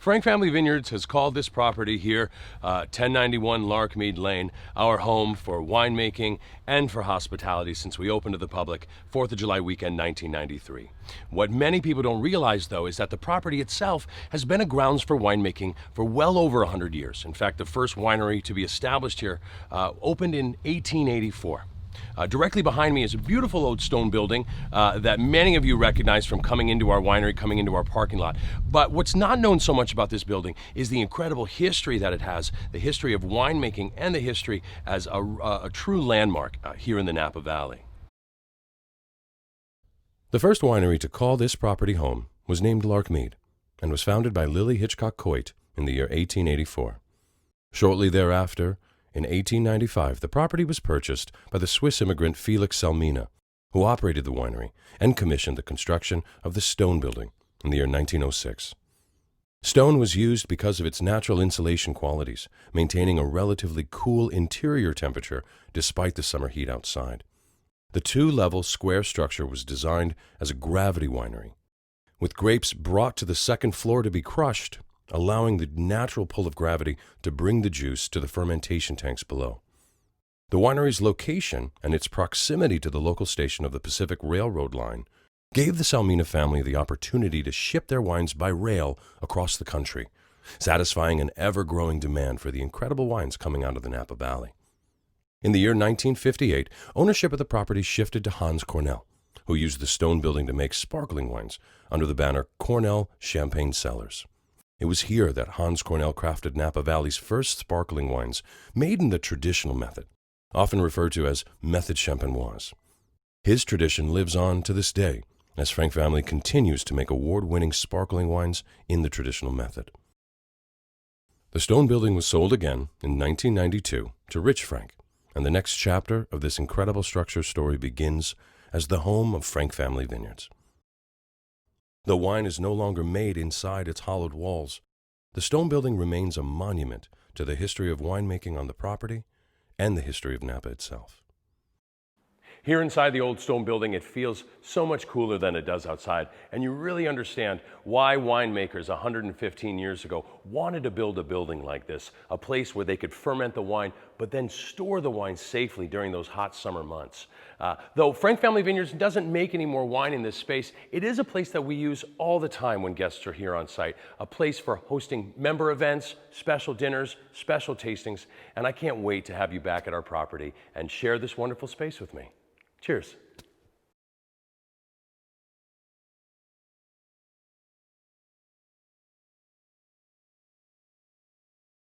Frank Family Vineyards has called this property here, 1091 Larkmead Lane, our home for winemaking and for hospitality since we opened to the public 4th of July weekend 1993. What many people don't realize, though, is that the property itself has been a grounds for winemaking for well over 100 years. In fact, the first winery to be established here opened in 1884. Directly behind me is a beautiful old stone building that many of you recognize from coming into our winery, coming into our parking lot. But what's not known so much about this building is the incredible history that it has, the history of winemaking and the history as a true landmark here in the Napa Valley. The first winery to call this property home was named Larkmead and was founded by Lily Hitchcock Coit in the year 1884. Shortly thereafter, in 1895, the property was purchased by the Swiss immigrant Felix Salmina, who operated the winery and commissioned the construction of the stone building in the year 1906. Stone was used because of its natural insulation qualities, maintaining a relatively cool interior temperature despite the summer heat outside. The two-level square structure was designed as a gravity winery, with grapes brought to the second floor to be crushed, allowing the natural pull of gravity to bring the juice to the fermentation tanks below. The winery's location and its proximity to the local station of the Pacific Railroad line gave the Salmina family the opportunity to ship their wines by rail across the country, satisfying an ever-growing demand for the incredible wines coming out of the Napa Valley. In the year 1958, ownership of the property shifted to Hans Cornell, who used the stone building to make sparkling wines under the banner Cornell Champagne Cellars. It was here that Hans Cornell crafted Napa Valley's first sparkling wines, made in the traditional method, often referred to as method champenoise. His tradition lives on to this day, as Frank family continues to make award-winning sparkling wines in the traditional method. The stone building was sold again in 1992 to Rich Frank, and the next chapter of this incredible structure story begins as the home of Frank Family Vineyards. Though wine is no longer made inside its hollowed walls, the stone building remains a monument to the history of winemaking on the property and the history of Napa itself. Here inside the old stone building, it feels so much cooler than it does outside, and you really understand why winemakers 115 years ago wanted to build a building like this, a place where they could ferment the wine, but then store the wine safely during those hot summer months. Though Frank Family Vineyards doesn't make any more wine in this space, it is a place that we use all the time when guests are here on site, a place for hosting member events, special dinners, special tastings, and I can't wait to have you back at our property and share this wonderful space with me. Cheers.